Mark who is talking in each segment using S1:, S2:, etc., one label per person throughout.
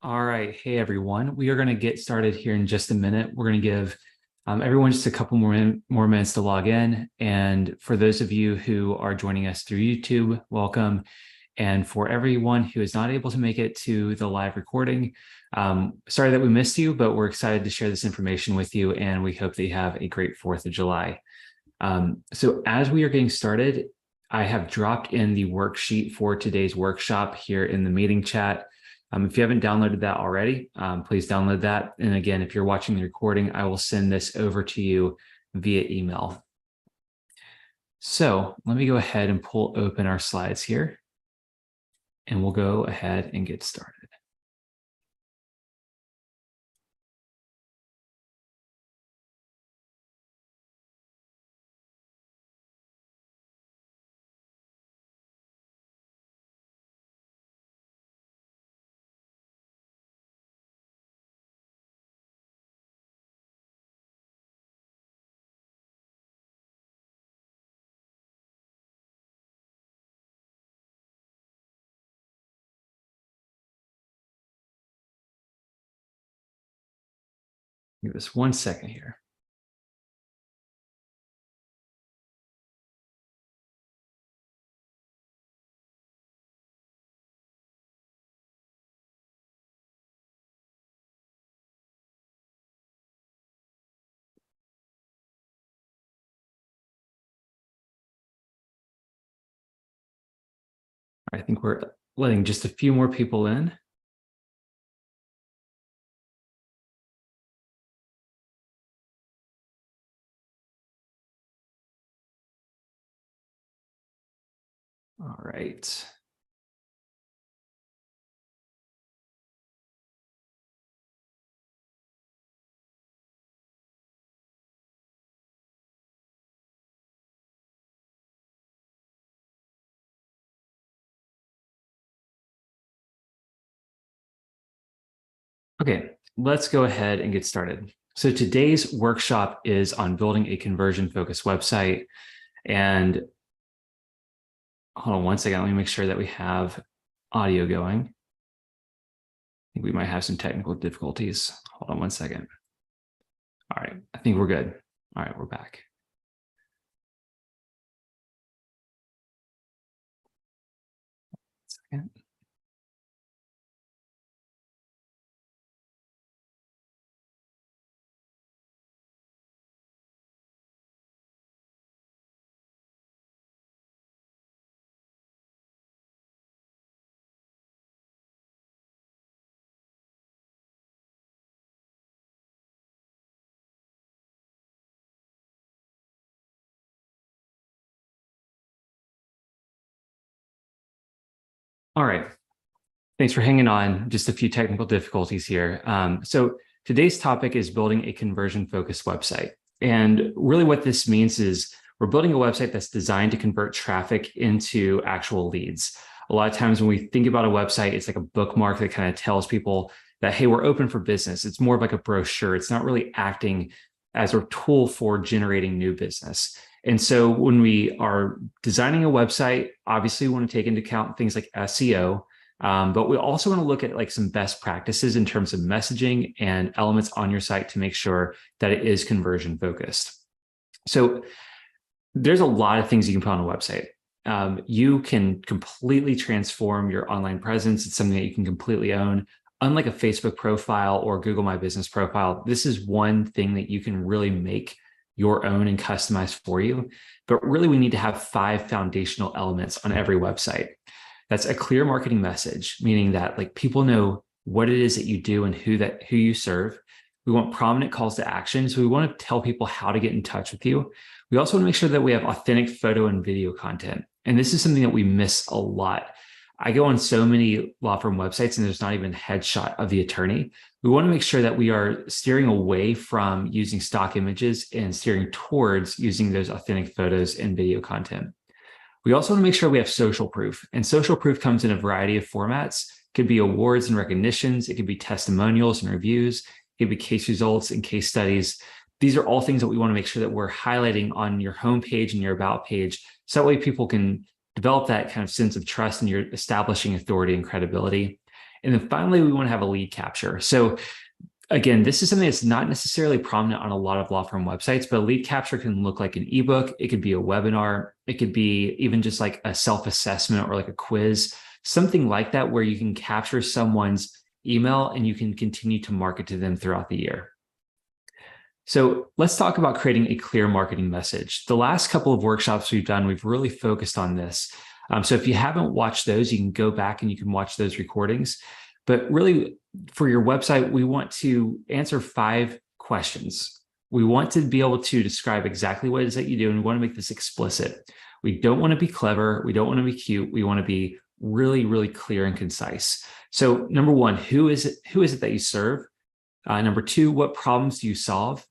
S1: All right. Hey, everyone. We are going to get started here in just a minute. We're going to give everyone just a couple more minutes to log in. And for those of you who are joining us through YouTube, welcome. And for everyone who is not able to make it to the live recording, sorry that we missed you, but we're excited to share this information with you. And we hope that you have a great 4th of July. So as we are getting started, I have dropped in the worksheet for today's workshop here in the meeting chat. If you haven't downloaded that already, please download that. And again, if you're watching the recording, I will send this over to you via email. So let me go ahead and pull open our slides here, and we'll go ahead and get started. Give us 1 second here. I think we're letting just a few more people in. All right. Okay, let's go ahead and get started. So today's workshop is on building a conversion-focused website. And hold on 1 second, let me make sure that we have audio going. I think we might have some technical difficulties. Hold on 1 second. All right, I think we're good. All right, we're back. Second. All right, thanks for hanging on. Just a few technical difficulties here. So today's topic is building a conversion-focused website. And really what this means is we're building a website that's designed to convert traffic into actual leads. A lot of times when we think about a website, it's like a bookmark that kind of tells people that, hey, we're open for business. It's more of like a brochure. It's not really acting as a tool for generating new business. And so when we are designing a website, obviously we want to take into account things like SEO, but we also want to look at like some best practices in terms of messaging and elements on your site to make sure that it is conversion focused. So there's a lot of things you can put on a website. You can completely transform your online presence. It's something that you can completely own. Unlike a Facebook profile or Google My Business profile, this is one thing that you can really make your own and customize for you. But really, we need to have 5 foundational elements on every website. That's a clear marketing message, meaning that like people know what it is that you do and who you serve. We want prominent calls to action. So we want to tell people how to get in touch with you. We also want to make sure that we have authentic photo and video content. And this is something that we miss a lot. I go on so many law firm websites and there's not even a headshot of the attorney. We want to make sure that we are steering away from using stock images and steering towards using those authentic photos and video content. We also want to make sure we have social proof, and social proof comes in a variety of formats. It could be awards and recognitions. It could be testimonials and reviews. It could be case results and case studies. These are all things that we want to make sure that we're highlighting on your homepage and your about page. So that way people can develop that kind of sense of trust and you're establishing authority and credibility. And then finally, we want to have a lead capture. So again, this is something that's not necessarily prominent on a lot of law firm websites, but lead capture can look like an ebook. It could be a webinar. It could be even just like a self-assessment or like a quiz, something like that, where you can capture someone's email and you can continue to market to them throughout the year. So let's talk about creating a clear marketing message. The last couple of workshops we've done, we've really focused on this. So if you haven't watched those, you can go back and you can watch those recordings. But really, for your website, we want to answer 5 questions. We want to be able to describe exactly what it is that you do, and we want to make this explicit. We don't want to be clever. We don't want to be cute. We want to be really, really clear and concise. So number 1, who is it that you serve? Number 2, what problems do you solve?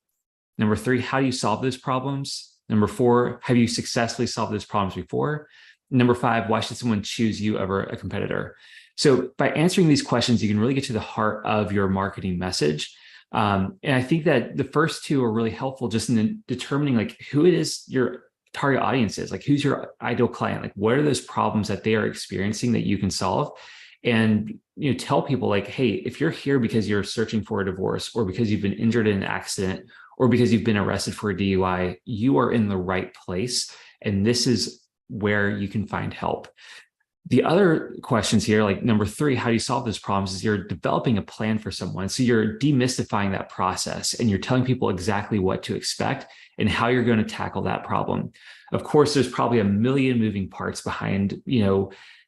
S1: Number 3, how do you solve those problems? Number 4, have you successfully solved those problems before? Number 5, why should someone choose you over a competitor? So by answering these questions, you can really get to the heart of your marketing message. And I think that the first 2 are really helpful just in determining like who it is your target audience is, like who's your ideal client, like what are those problems that they are experiencing that you can solve. And tell people like, hey, if you're here because you're searching for a divorce, or because you've been injured in an accident, or because you've been arrested for a DUI, you are in the right place. And this is where you can find help. The other questions here, like number 3, how do you solve those problems, is you're developing a plan for someone. So you're demystifying that process and you're telling people exactly what to expect and how you're going to tackle that problem. Of course, there's probably a million moving parts behind,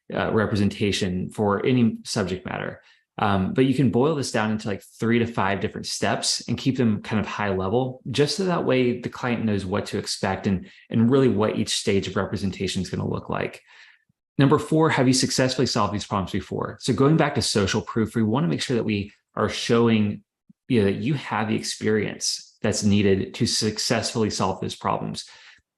S1: representation for any subject matter. But you can boil this down into like 3 to 5 different steps and keep them kind of high level, just so that way the client knows what to expect and really what each stage of representation is going to look like. Number 4, have you successfully solved these problems before? So going back to social proof, we want to make sure that we are showing that you have the experience that's needed to successfully solve those problems.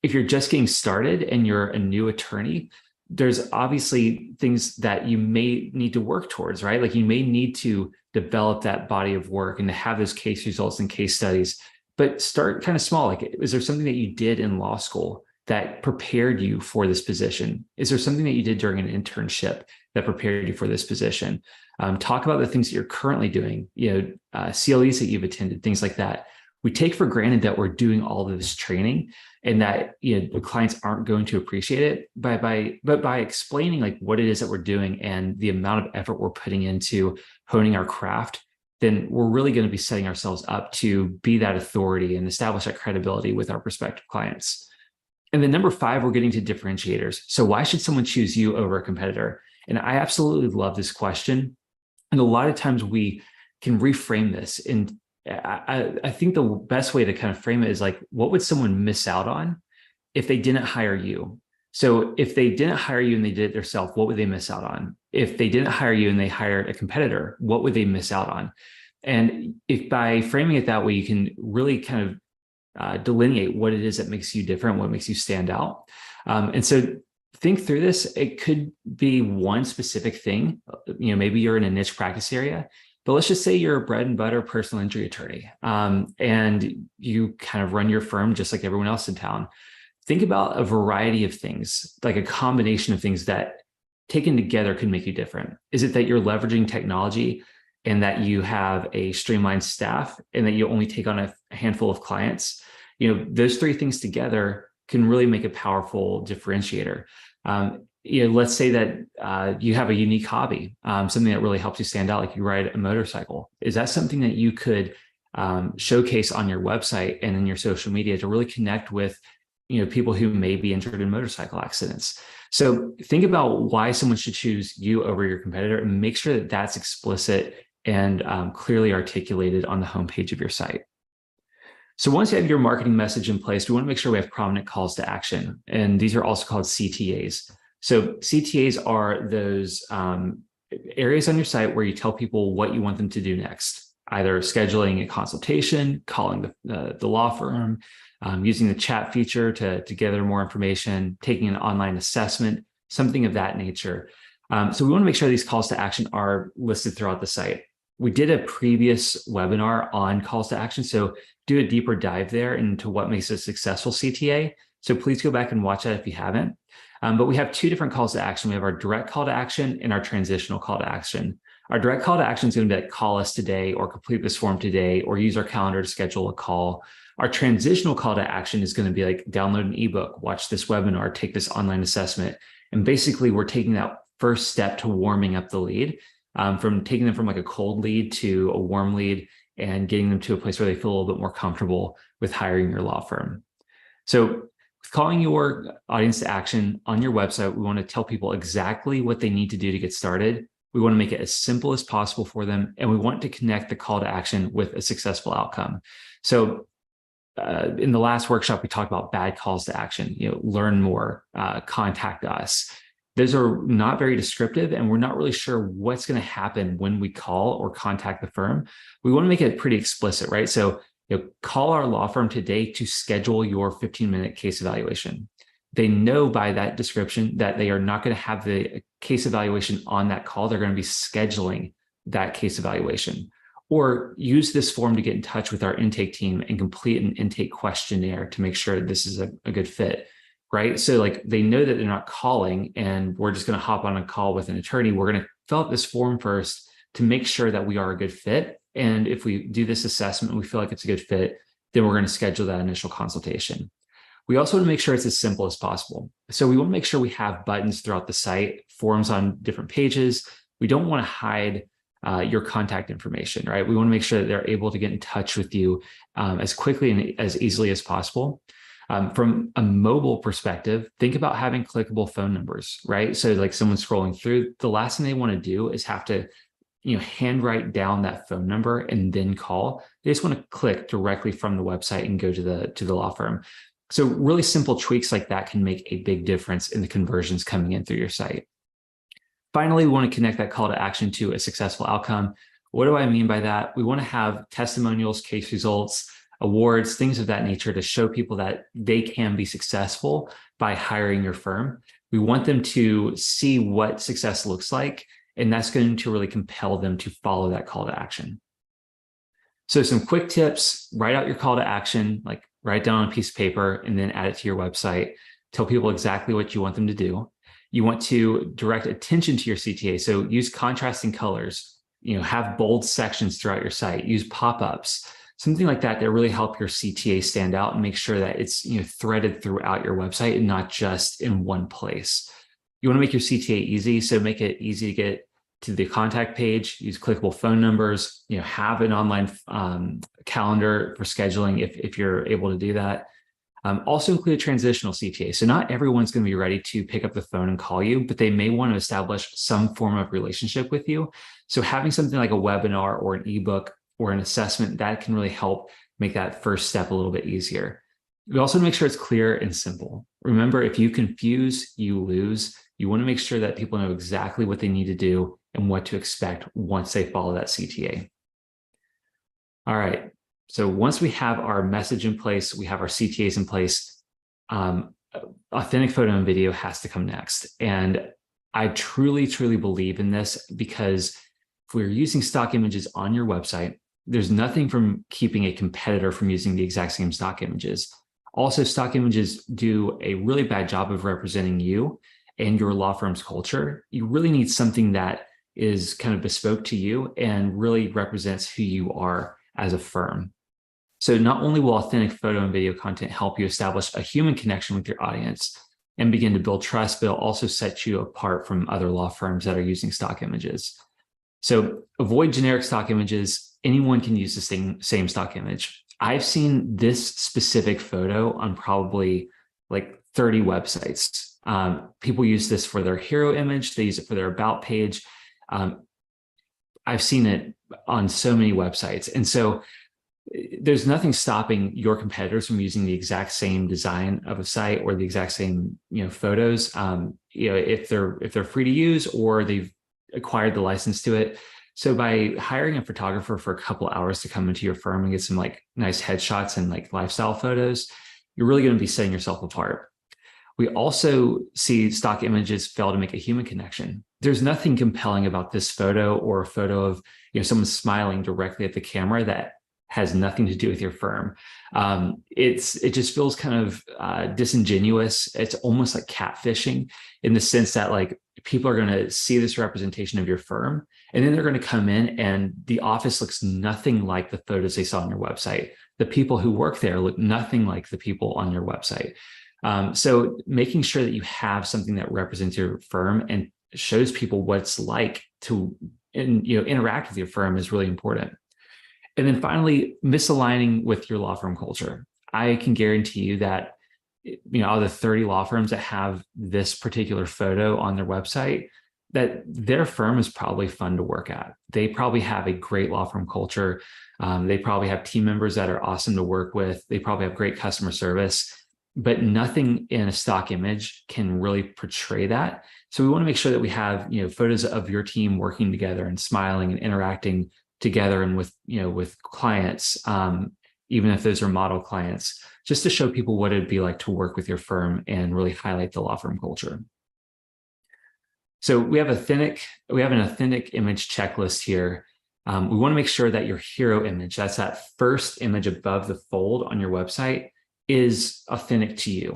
S1: If you're just getting started and you're a new attorney, there's obviously things that you may need to work towards, right? Like you may need to develop that body of work and to have those case results and case studies, but start kind of small. Like, is there something that you did in law school that prepared you for this position? Is there something that you did during an internship that prepared you for this position? Talk about the things that you're currently doing, CLEs that you've attended, things like that. We take for granted that we're doing all of this training and that the clients aren't going to appreciate it. But by explaining like what it is that we're doing and the amount of effort we're putting into honing our craft, then we're really going to be setting ourselves up to be that authority and establish that credibility with our prospective clients. And then number 5, we're getting to differentiators. So why should someone choose you over a competitor? And I absolutely love this question. And a lot of times we can reframe this. And I think the best way to kind of frame it is like, what would someone miss out on if they didn't hire you? So if they didn't hire you and they did it themselves, what would they miss out on? If they didn't hire you and they hired a competitor, what would they miss out on? And if by framing it that way, you can really kind of delineate what it is that makes you different, what makes you stand out. And so think through this. It could be one specific thing. Maybe you're in a niche practice area, but let's just say you're a bread and butter personal injury attorney, and you kind of run your firm just like everyone else in town. Think about a variety of things, like a combination of things that taken together could make you different. Is it that you're leveraging technology and that you have a streamlined staff and that you only take on a handful of clients? Those 3 things together can really make a powerful differentiator. Let's say that you have a unique hobby, something that really helps you stand out, like you ride a motorcycle. Is that something that you could showcase on your website and in your social media to really connect with people who may be injured in motorcycle accidents? So think about why someone should choose you over your competitor and make sure that that's explicit and clearly articulated on the homepage of your site. So once you have your marketing message in place, we want to make sure we have prominent calls to action. And these are also called CTAs. So CTAs are those areas on your site where you tell people what you want them to do next, either scheduling a consultation, calling the law firm, using the chat feature to gather more information, taking an online assessment, something of that nature. So we want to make sure these calls to action are listed throughout the site. We did a previous webinar on calls to action, so do a deeper dive there into what makes a successful CTA. So please go back and watch that if you haven't. But we have 2 different calls to action. We have our direct call to action and our transitional call to action. Our direct call to action is going to be like, call us today or complete this form today or use our calendar to schedule a call. Our transitional call to action is going to be like, download an ebook, watch this webinar, take this online assessment. And basically we're taking that first step to warming up the lead, from taking them from like a cold lead to a warm lead and getting them to a place where they feel a little bit more comfortable with hiring your law firm. So calling your audience to action on your website, we want to tell people exactly what they need to do to get started. We want to make it as simple as possible for them, and we want to connect the call to action with a successful outcome. So in the last workshop, we talked about bad calls to action, learn more, contact us. Those are not very descriptive, and we're not really sure what's going to happen when we call or contact the firm. We want to make it pretty explicit, right? So call our law firm today to schedule your 15-minute case evaluation. They know by that description that they are not going to have the case evaluation on that call. They're going to be scheduling that case evaluation. Or use this form to get in touch with our intake team and complete an intake questionnaire to make sure this is a good fit, right? So like they know that they're not calling and we're just going to hop on a call with an attorney. We're going to fill out this form first to make sure that we are a good fit. And if we do this assessment and we feel like it's a good fit, then we're going to schedule that initial consultation. We also want to make sure it's as simple as possible. So we want to make sure we have buttons throughout the site, forms on different pages. We don't want to hide your contact information, right? We want to make sure that they're able to get in touch with you as quickly and as easily as possible. From a mobile perspective, think about having clickable phone numbers, right? So like someone scrolling through, the last thing they want to do is have to handwrite down that phone number and then call. They just want to click directly from the website and go to the law firm. So really simple tweaks like that can make a big difference in the conversions coming in through your site. Finally, we want to connect that call to action to a successful outcome. What do I mean by that? We want to have testimonials, case results, awards, things of that nature to show people that they can be successful by hiring your firm. We want them to see what success looks like, and that's going to really compel them to follow that call to action. So some quick tips: write out your call to action, like write it down on a piece of paper and then add it to your website. Tell people exactly what you want them to do. You want to direct attention to your CTA. So use contrasting colors, have bold sections throughout your site, use pop-ups, something like that really help your CTA stand out and make sure that it's threaded throughout your website and not just in one place. You want to make your CTA easy. So make it easy to get to the contact page, use clickable phone numbers, have an online calendar for scheduling if you're able to do that. Also include a transitional CTA. So not everyone's going to be ready to pick up the phone and call you, but they may want to establish some form of relationship with you. So having something like a webinar or an ebook or an assessment, that can really help make that first step a little bit easier. We also want to make sure it's clear and simple. Remember, if you confuse, you lose. You want to make sure that people know exactly what they need to do and what to expect once they follow that CTA. All right. So once we have our message in place, we have our CTAs in place, authentic photo and video has to come next. And I truly, truly believe in this, because if we're using stock images on your website, there's nothing from keeping a competitor from using the exact same stock images. Also, stock images do a really bad job of representing you and your law firm's culture. You really need something that is kind of bespoke to you and really represents who you are as a firm. So not only will authentic photo and video content help you establish a human connection with your audience and begin to build trust, but it'll also set you apart from other law firms that are using stock images. So avoid generic stock images. Anyone can use the same stock image. I've seen this specific photo on probably like 30 websites. People use this for their hero image. They use it for their about page. I've seen it on so many websites. And so there's nothing stopping your competitors from using the exact same design of a site or the exact same, photos, if they're free to use or they've acquired the license to it. So by hiring a photographer for a couple hours to come into your firm and get some like nice headshots and like lifestyle photos, you're really going to be setting yourself apart. We also see stock images fail to make a human connection. There's nothing compelling about this photo or a photo of someone smiling directly at the camera that has nothing to do with your firm. It just feels kind of disingenuous. It's almost like catfishing in the sense that like people are going to see this representation of your firm, and then they're going to come in and the office looks nothing like the photos they saw on your website. The people who work there look nothing like the people on your website. So making sure that you have something that represents your firm and shows people what it's like to interact with your firm is really important. And then finally, misaligning with your law firm culture. I can guarantee you that out of the 30 law firms that have this particular photo on their website, that their firm is probably fun to work at. They probably have a great law firm culture. They probably have team members that are awesome to work with. They probably have great customer service, but nothing in a stock image can really portray that. So we want to make sure that we have, photos of your team working together and smiling and interacting together and with clients, even if those are model clients, just to show people what it'd be like to work with your firm and really highlight the law firm culture. So we have an authentic image checklist here. We want to make sure that your hero image, that's that first image above the fold on your website, is authentic to you.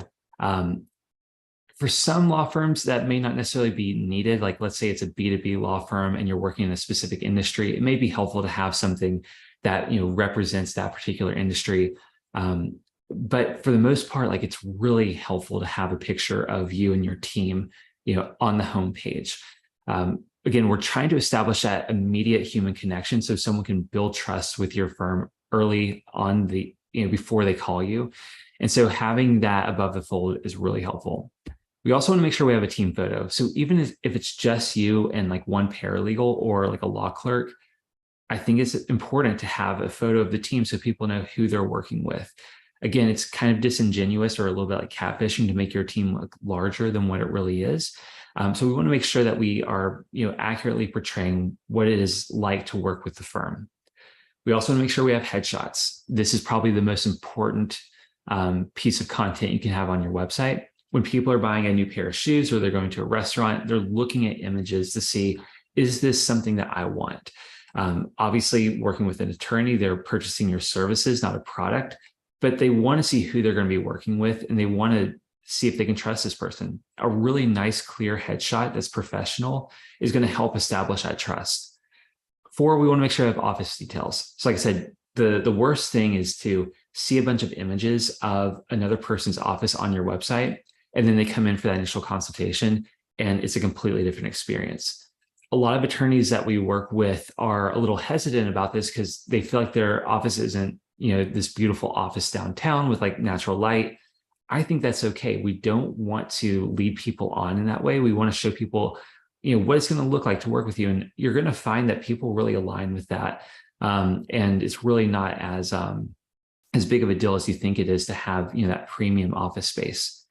S1: For some law firms, that may not necessarily be needed. Like, let's say it's a B2B law firm and you're working in a specific industry. It may be helpful to have something that represents that particular industry. But for the most part, like, it's really helpful to have a picture of you and your team, on the homepage. Again, we're trying to establish that immediate human connection so someone can build trust with your firm early on before they call you. And so having that above the fold is really helpful. We also want to make sure we have a team photo. So even if it's just you and like one paralegal or like a law clerk, I think it's important to have a photo of the team so people know who they're working with. Again, it's kind of disingenuous or a little bit like catfishing to make your team look larger than what it really is. So we want to make sure that we are, accurately portraying what it is like to work with the firm. We also want to make sure we have headshots. This is probably the most important piece of content you can have on your website. When people are buying a new pair of shoes or they're going to a restaurant, they're looking at images to see, is this something that I want? Obviously, working with an attorney, they're purchasing your services, not a product, but they want to see who they're going to be working with, and they want to see if they can trust this person. A really nice, clear headshot that's professional is going to help establish that trust. 4, we want to make sure we have office details. So like I said, the worst thing is to see a bunch of images of another person's office on your website, and then they come in for that initial consultation, and it's a completely different experience. A lot of attorneys that we work with are a little hesitant about this because they feel like their office isn't, this beautiful office downtown with like natural light. I think that's okay. We don't want to lead people on in that way. We want to show people, what it's going to look like to work with you. And you're going to find that people really align with that. And it's really not as big of a deal as you think it is to have, that premium office space.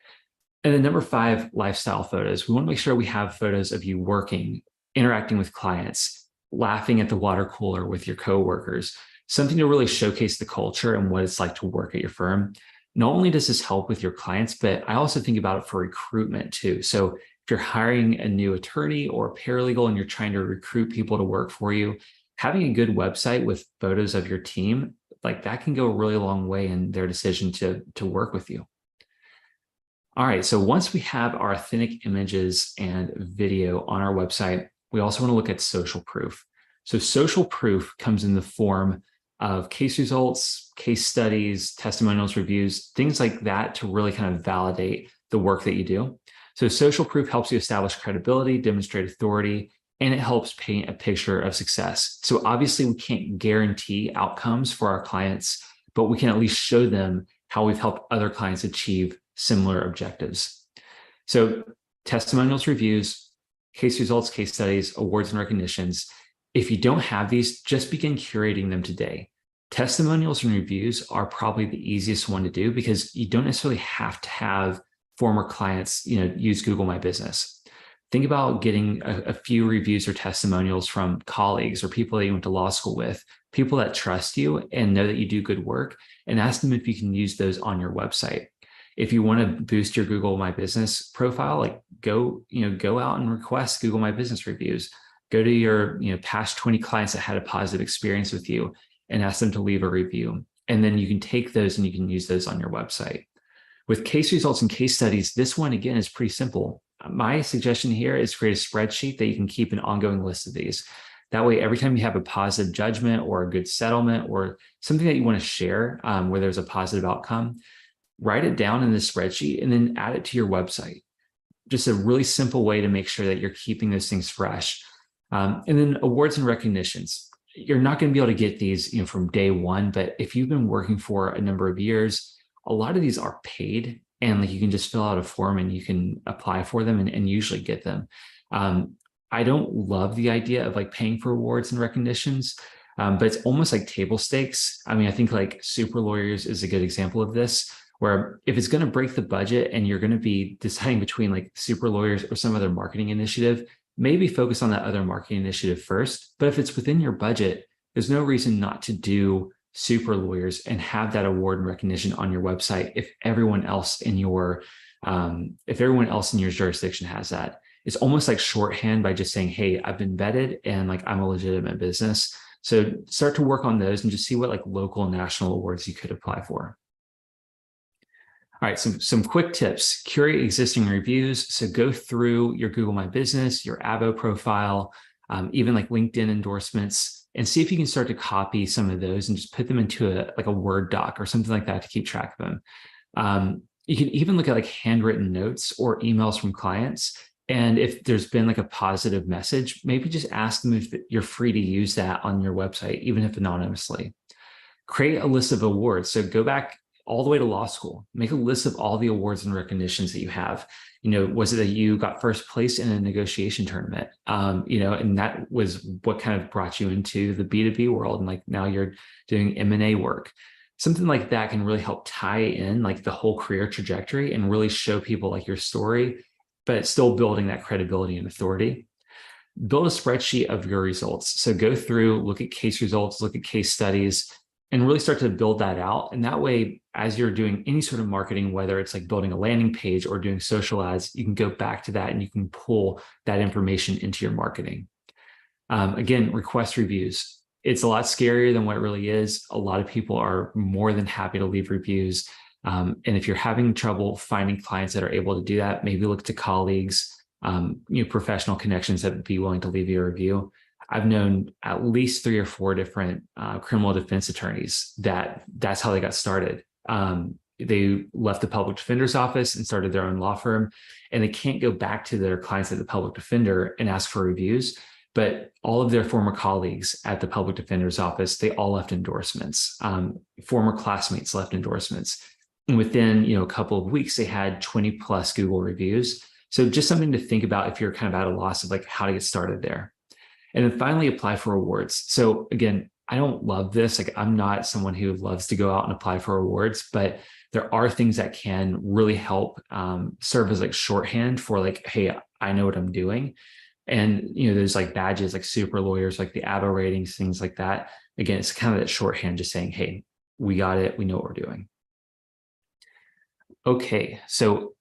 S1: And then number 5, lifestyle photos. We want to make sure we have photos of you working, interacting with clients, laughing at the water cooler with your coworkers, something to really showcase the culture and what it's like to work at your firm. Not only does this help with your clients, but I also think about it for recruitment too. So if you're hiring a new attorney or a paralegal and you're trying to recruit people to work for you, having a good website with photos of your team, like that can go a really long way in their decision to work with you. All right, so once we have our authentic images and video on our website, we also want to look at social proof. So social proof comes in the form of case results, case studies, testimonials, reviews, things like that to really kind of validate the work that you do. So social proof helps you establish credibility, demonstrate authority, and it helps paint a picture of success. So obviously we can't guarantee outcomes for our clients, but we can at least show them how we've helped other clients achieve similar objectives. So testimonials, reviews, case results, case studies, awards, and recognitions. If you don't have these, just begin curating them today. Testimonials and reviews are probably the easiest one to do because you don't necessarily have to have former clients, use Google My Business. Think about getting a few reviews or testimonials from colleagues or people that you went to law school with, people that trust you and know that you do good work, and ask them if you can use those on your website. If you want to boost your Google My Business profile, like go out and request Google My Business reviews. Go to your past 20 clients that had a positive experience with you and ask them to leave a review. And then you can take those and you can use those on your website. With case results and case studies, this one, again, is pretty simple. my suggestion here is create a spreadsheet that you can keep an ongoing list of these. That way, every time you have a positive judgment or a good settlement or something that you want to share where there's a positive outcome, write it down in this spreadsheet and then add it to your website. Just a really simple way to make sure that you're keeping those things fresh. And then awards and recognitions. You're not going to be able to get these, from day one, but if you've been working for a number of years, a lot of these are paid, and like you can just fill out a form and you can apply for them and usually get them. I don't love the idea of like paying for awards and recognitions, but it's almost like table stakes. I mean, I think like Super Lawyers is a good example of this, where if it's going to break the budget and you're going to be deciding between like Super Lawyers or some other marketing initiative, maybe focus on that other marketing initiative first. But if it's within your budget, there's no reason not to do Super Lawyers and have that award and recognition on your website if everyone else in your jurisdiction has that. It's almost like shorthand by just saying, hey, I've been vetted and like I'm a legitimate business. So start to work on those and just see what like local and national awards you could apply for. All right, some quick tips. Curate existing reviews. So go through your Google My Business, your Avvo profile, even like LinkedIn endorsements, and see if you can start to copy some of those and just put them into a Word doc or something like that to keep track of them. You can even look at like handwritten notes or emails from clients. And if there's been like a positive message, maybe just ask them if you're free to use that on your website, even if anonymously. Create a list of awards. So go back all the way to law school, make a list of all the awards and recognitions that you have. Was it that you got first place in a negotiation tournament? And that was what kind of brought you into the B2B world. And like now you're doing M&A work. Something like that can really help tie in like the whole career trajectory and really show people like your story, but still building that credibility and authority. Build a spreadsheet of your results. So go through, look at case results, look at case studies, and really start to build that out. And that way, as you're doing any sort of marketing, whether it's like building a landing page or doing social ads, you can go back to that and you can pull that information into your marketing. Again, request reviews. It's a lot scarier than what it really is. A lot of people are more than happy to leave reviews. And if you're having trouble finding clients that are able to do that, maybe look to colleagues, professional connections that would be willing to leave you a review. I've known at least 3 or 4 different criminal defense attorneys that's how they got started. They left the public defender's office and started their own law firm, and they can't go back to their clients at the public defender and ask for reviews. But all of their former colleagues at the public defender's office, they all left endorsements. Former classmates left endorsements. And within a couple of weeks, they had 20 plus Google reviews. So just something to think about if you're kind of at a loss of like how to get started there. And then finally, apply for awards. So again, I don't love this. Like I'm not someone who loves to go out and apply for awards, but there are things that can really help serve as like shorthand for like, hey, I know what I'm doing. And there's like badges like Super Lawyers, like the Avvo ratings, things like that. Again, it's kind of that shorthand, just saying, hey, we got it. We know what we're doing. Okay, so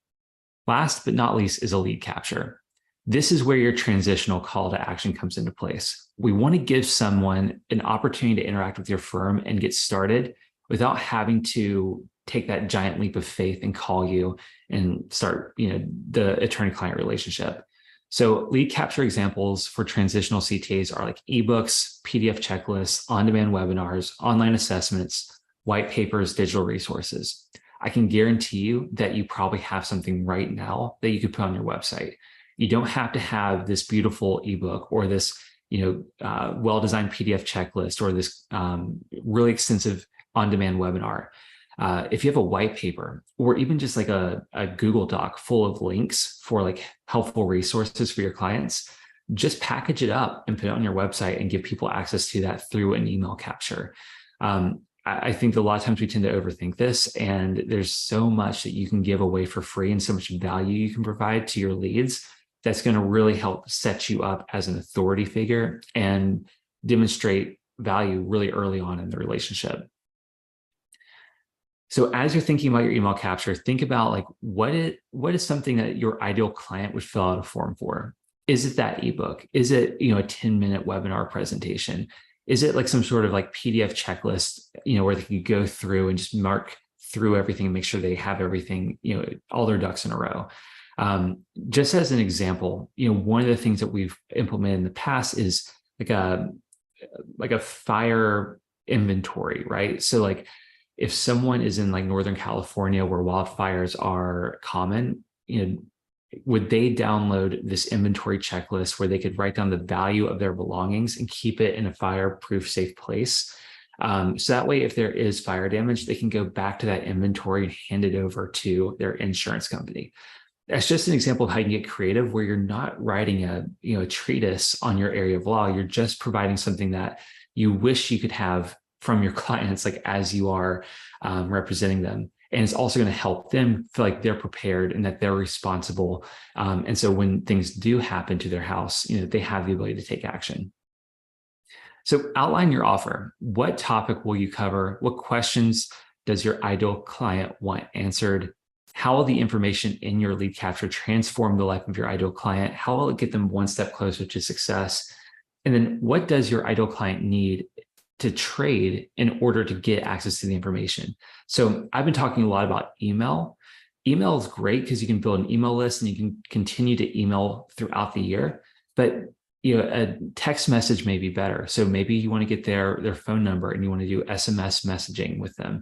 S1: last but not least is a lead capture. This is where your transitional call to action comes into place. We want to give someone an opportunity to interact with your firm and get started without having to take that giant leap of faith and call you and start, the attorney-client relationship. So lead capture examples for transitional CTAs are like ebooks, PDF checklists, on-demand webinars, online assessments, white papers, digital resources. I can guarantee you that you probably have something right now that you could put on your website. You don't have to have this beautiful ebook or this, well-designed PDF checklist or this really extensive on-demand webinar. If you have a white paper or even just like a Google Doc full of links for like helpful resources for your clients, just package it up and put it on your website and give people access to that through an email capture. I think a lot of times we tend to overthink this, and there's so much that you can give away for free and so much value you can provide to your leads that's going to really help set you up as an authority figure and demonstrate value really early on in the relationship. So as you're thinking about your email capture, think about like what is something that your ideal client would fill out a form for? Is it that ebook? Is it a 10-minute webinar presentation? Is it like some sort of like PDF checklist, where they can go through and just mark through everything and make sure they have everything, all their ducks in a row? Just as an example, one of the things that we've implemented in the past is like a fire inventory, right? So like if someone is in like Northern California where wildfires are common, would they download this inventory checklist where they could write down the value of their belongings and keep it in a fireproof, safe place? So that way, if there is fire damage, they can go back to that inventory and hand it over to their insurance company. That's just an example of how you can get creative, where you're not writing a treatise on your area of law. You're just providing something that you wish you could have from your clients, like as you are representing them. And it's also going to help them feel like they're prepared and that they're responsible. And so when things do happen to their house, they have the ability to take action. So outline your offer. What topic will you cover? What questions does your ideal client want answered? How will the information in your lead capture transform the life of your ideal client? How will it get them one step closer to success? And then what does your ideal client need to trade in order to get access to the information? So I've been talking a lot about email. Email is great because you can build an email list and you can continue to email throughout the year, but a text message may be better. So maybe you want to get their phone number and you want to do SMS messaging with them.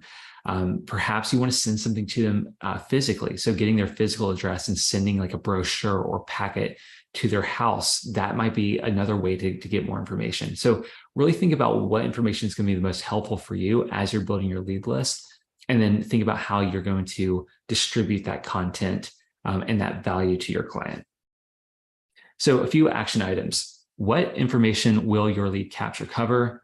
S1: Perhaps you want to send something to them physically. So getting their physical address and sending like a brochure or packet to their house, that might be another way to get more information. So really think about what information is going to be the most helpful for you as you're building your lead list. And then think about how you're going to distribute that content and that value to your client. So a few action items. What information will your lead capture cover?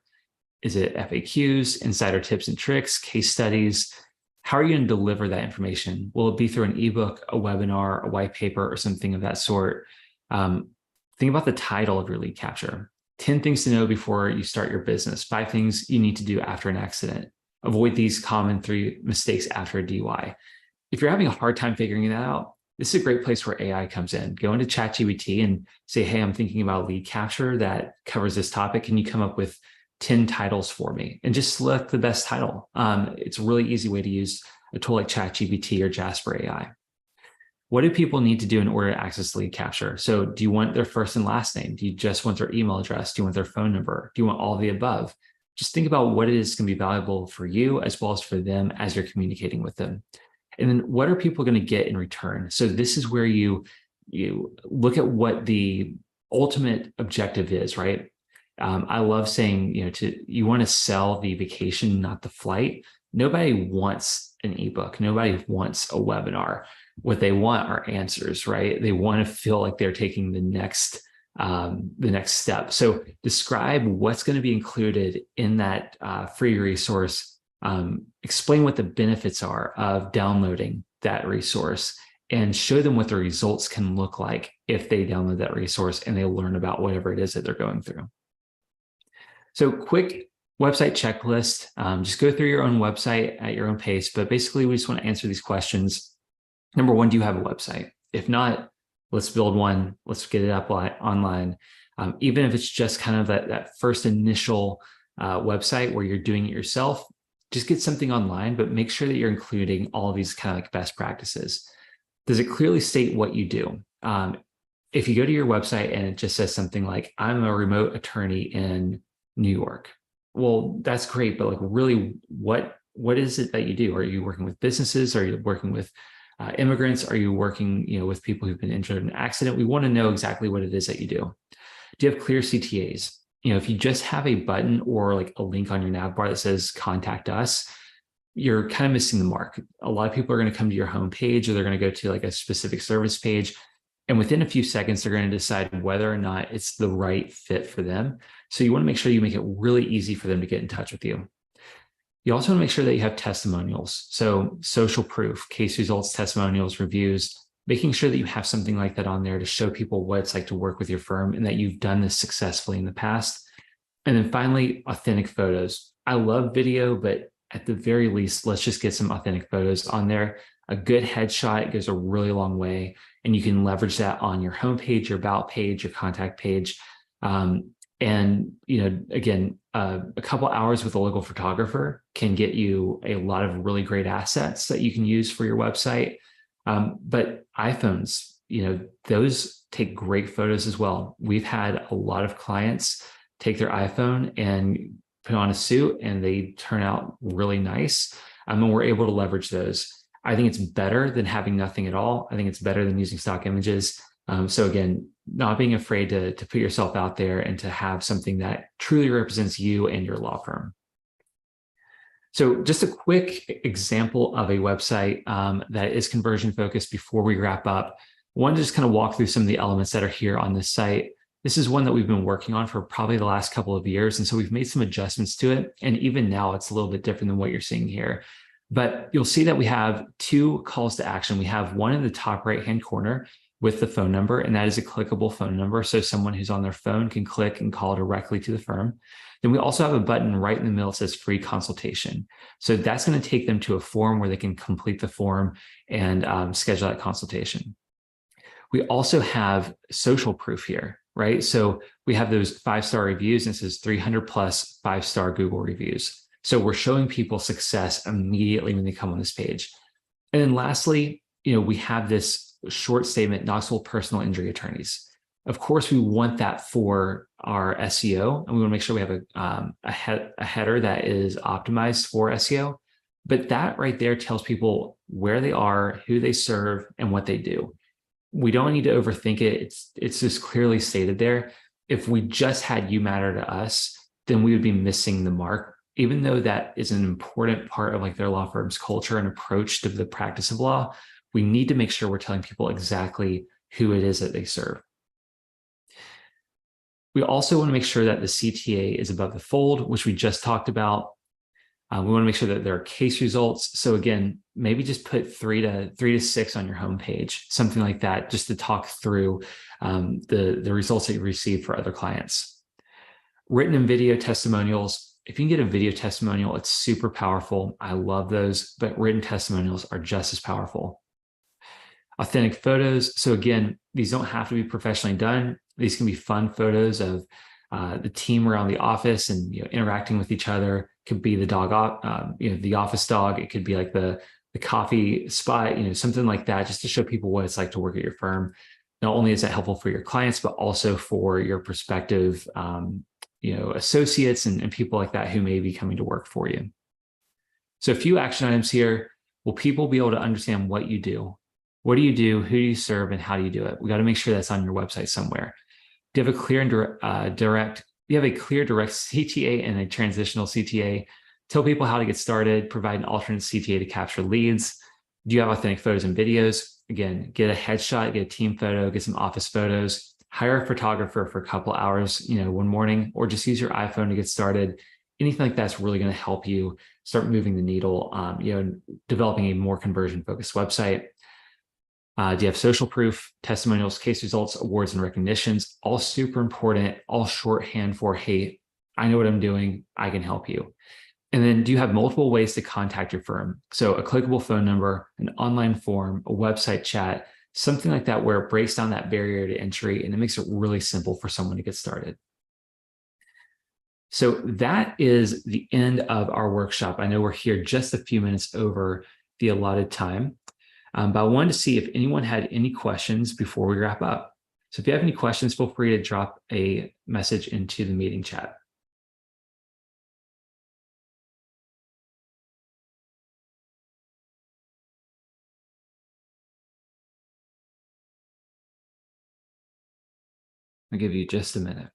S1: Is it FAQs, insider tips and tricks, case studies? How are you going to deliver that information? Will it be through an ebook, a webinar, a white paper, or something of that sort? Think about the title of your lead capture. 10 things to know before you start your business. 5 things you need to do after an accident. Avoid these common 3 mistakes after a DUI. If you're having a hard time figuring that out, this is a great place where AI comes in. Go into ChatGPT and say, hey, I'm thinking about lead capture that covers this topic. Can you come up with 10 titles for me? And just select the best title. It's a really easy way to use a tool like ChatGPT or Jasper AI. What do people need to do in order to access lead capture? So do you want their first and last name? Do you just want their email address? Do you want their phone number? Do you want all of the above? Just think about what it is going to be valuable for you as well as for them as you're communicating with them. And then what are people going to get in return? So this is where you look at what the ultimate objective is, right? I love saying, you want to sell the vacation, not the flight. Nobody wants an ebook. Nobody wants a webinar. What they want are answers, right? They want to feel like they're taking the next step. So describe what's going to be included in that free resource. Explain what the benefits are of downloading that resource and show them what the results can look like if they download that resource and they learn about whatever it is that they're going through. So quick website checklist, just go through your own website at your own pace, but basically we just want to answer these questions. Number 1, do you have a website? If not, let's build one, let's get it up online. Even if it's just kind of that first initial website where you're doing it yourself, just get something online, but make sure that you're including all of these kind of like best practices. Does it clearly state what you do? If you go to your website and it just says something like, I'm a remote attorney in New York. Well, that's great, but like really, what is it that you do? Are you working with businesses? Are you working with immigrants? Are you working with people who've been injured in an accident? We want to know exactly what it is that you do. Do you have clear CTAs? If you just have a button or like a link on your nav bar that says contact us, you're kind of missing the mark. A lot of people are going to come to your homepage or they're going to go to like a specific service page. And within a few seconds, they're going to decide whether or not it's the right fit for them. So you want to make sure you make it really easy for them to get in touch with you. You also want to make sure that you have testimonials. So social proof, case results, testimonials, reviews, making sure that you have something like that on there to show people what it's like to work with your firm and that you've done this successfully in the past. And then finally, authentic photos. I love video, but at the very least, let's just get some authentic photos on there. A good headshot goes a really long way, and you can leverage that on your homepage, your about page, your contact page. And, again, a couple hours with a local photographer can get you a lot of really great assets that you can use for your website. But iPhones, those take great photos as well. We've had a lot of clients take their iPhone and put on a suit and they turn out really nice. And we're able to leverage those. I think it's better than having nothing at all. I think it's better than using stock images. So again, not being afraid to put yourself out there and to have something that truly represents you and your law firm. So just a quick example of a website that is conversion focused before we wrap up. I want to just kind of walk through some of the elements that are here on this site. This is one that we've been working on for probably the last couple of years. And so we've made some adjustments to it. And even now it's a little bit different than what you're seeing here. But you'll see that we have two calls to action. We have one in the top right-hand corner with the phone number, and that is a clickable phone number. So someone who's on their phone can click and call directly to the firm. Then we also have a button right in the middle that says free consultation. So that's going to take them to a form where they can complete the form and schedule that consultation. We also have social proof here, right? So we have those 5-star reviews, and it says 300 plus 5-star Google reviews. So we're showing people success immediately when they come on this page. And then lastly, we have this short statement, Knoxville personal injury attorneys. Of course, we want that for our SEO, and we want to make sure we have a header that is optimized for SEO. But that right there tells people where they are, who they serve, and what they do. We don't need to overthink it. It's just clearly stated there. If we just had You Matter to Us, then we would be missing the mark. Even though that is an important part of like their law firm's culture and approach to the practice of law, we need to make sure we're telling people exactly who it is that they serve. We also want to make sure that the CTA is above the fold, which we just talked about. We want to make sure that there are case results. So again, maybe just put 3 to 6 on your homepage, something like that, just to talk through the results that you receive for other clients. Written and video testimonials. If you can get a video testimonial, it's super powerful. I love those, but written testimonials are just as powerful. Authentic photos. So again, these don't have to be professionally done. These can be fun photos of the team around the office and interacting with each other. It could be the dog, the office dog. It could be like the coffee spot, something like that, just to show people what it's like to work at your firm. Not only is that helpful for your clients, but also for your prospective associates and people like that who may be coming to work for you. So a few action items here. Will people be able to understand what you do? What do you do? Who do you serve? And how do you do it? We got to make sure that's on your website somewhere. Do you have a clear and direct CTA and a transitional CTA? Tell people how to get started, provide an alternate CTA to capture leads. Do you have authentic photos and videos? Again, get a headshot, get a team photo, get some office photos, hire a photographer for a couple hours, one morning, or just use your iPhone to get started. Anything like that's really going to help you start moving the needle, developing a more conversion-focused website. Do you have social proof, testimonials, case results, awards, and recognitions? All super important, all shorthand for, hey, I know what I'm doing, I can help you. And then do you have multiple ways to contact your firm? So a clickable phone number, an online form, a website chat, something like that where it breaks down that barrier to entry and it makes it really simple for someone to get started. So that is the end of our workshop. I know we're here just a few minutes over the allotted time, but I wanted to see if anyone had any questions before we wrap up. So if you have any questions, feel free to drop a message into the meeting chat. I'll give you just a minute.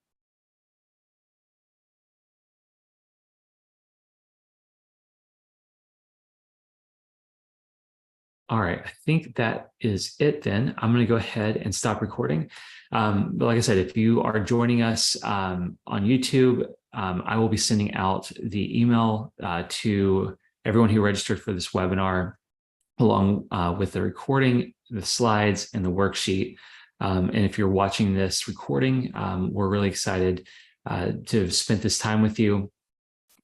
S1: All right, I think that is it then. I'm going to go ahead and stop recording. But like I said, if you are joining us on YouTube, I will be sending out the email to everyone who registered for this webinar, along with the recording, the slides, and the worksheet. And if you're watching this recording, we're really excited to have spent this time with you.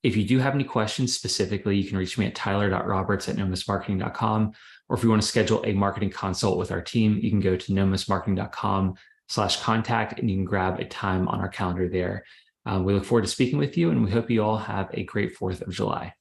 S1: If you do have any questions specifically, you can reach me at tyler.roberts@nomusmarketing.com. Or if you want to schedule a marketing consult with our team, you can go to nomusmarketing.com/contact and you can grab a time on our calendar there. We look forward to speaking with you, and we hope you all have a great 4th of July.